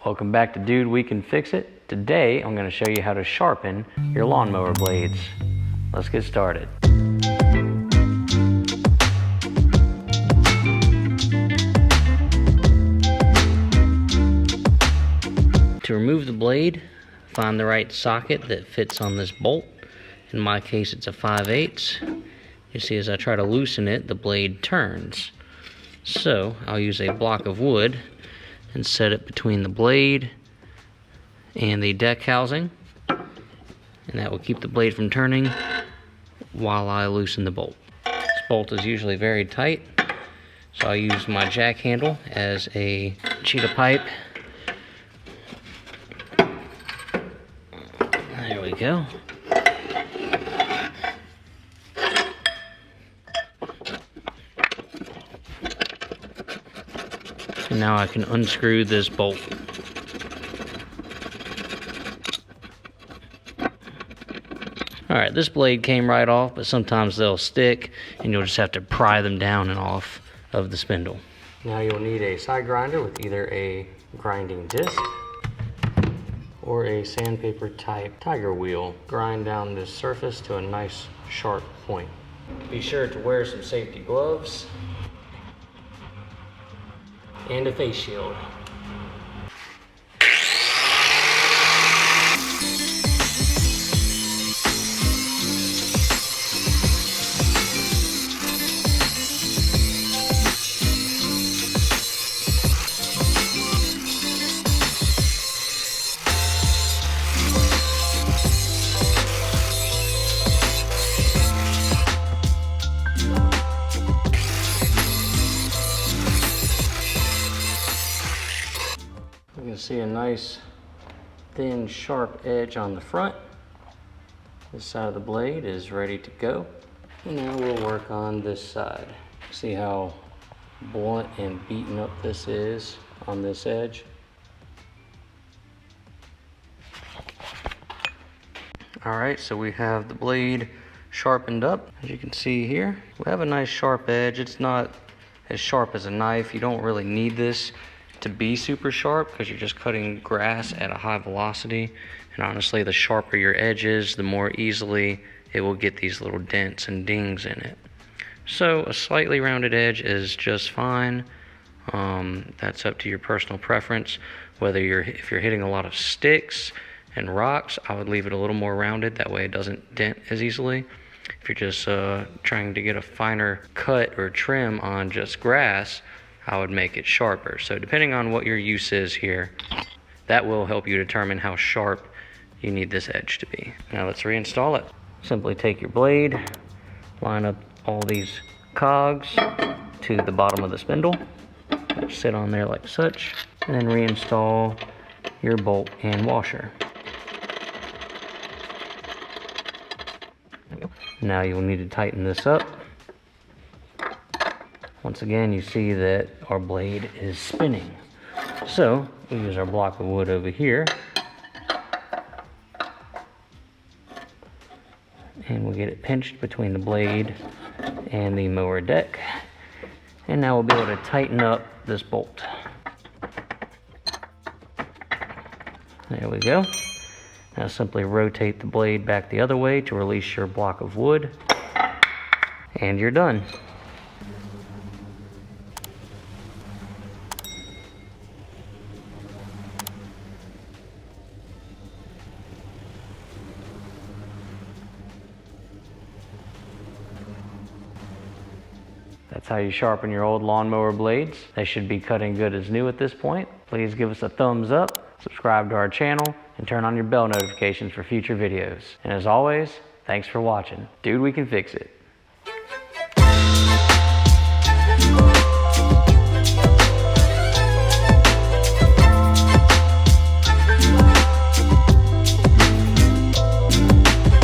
Welcome back to Dude, We Can Fix It. Today I'm going to show you how to sharpen your lawnmower blades. Let's get started. To remove the blade, find the right socket that fits on this bolt. In my case it's a 5/8. You see, as I try to loosen it, the blade turns. So I'll use a block of wood and set it between the blade and the deck housing, and that will keep the blade from turning while I loosen the bolt. This bolt is usually very tight, so I'll use my jack handle as a cheetah pipe. There we go. And now I can unscrew this bolt. Alright, this blade came right off, but sometimes they'll stick and you'll just have to pry them down and off of the spindle. Now you'll need a side grinder with either a grinding disc or a sandpaper type tiger wheel. Grind down this surface to a nice sharp point. Be sure to wear some safety gloves and a face shield. You can see a nice thin sharp edge on the front. This side of the blade is ready to go. And now we'll work on this side. See how blunt and beaten up this is on this edge. Alright, so we have the blade sharpened up. As you can see here, we have a nice sharp edge. It's not as sharp as a knife. You don't really need this to be super sharp because you're just cutting grass at a high velocity, and honestly, the sharper your edge is, the more easily it will get these little dents and dings in it. So a slightly rounded edge is just fine. That's up to your personal preference. Whether if you're hitting a lot of sticks and rocks, I would leave it a little more rounded, that way it doesn't dent as easily. If you're just trying to get a finer cut or trim on just grass, I would make it sharper. So depending on what your use is here, that will help you determine how sharp you need this edge to be. Now let's reinstall it. Simply take your blade, line up all these cogs to the bottom of the spindle, sit on there like such, and then reinstall your bolt and washer. Now you'll need to tighten this up. Once again, you see that our blade is spinning. So we use our block of wood over here, and we'll get it pinched between the blade and the mower deck. And now we'll be able to tighten up this bolt. There we go. Now simply rotate the blade back the other way to release your block of wood, and you're done. That's how you sharpen your old lawnmower blades. They should be cutting good as new at this point. Please give us a thumbs up, subscribe to our channel, and turn on your bell notifications for future videos. And as always, thanks for watching. Dude, we can fix it.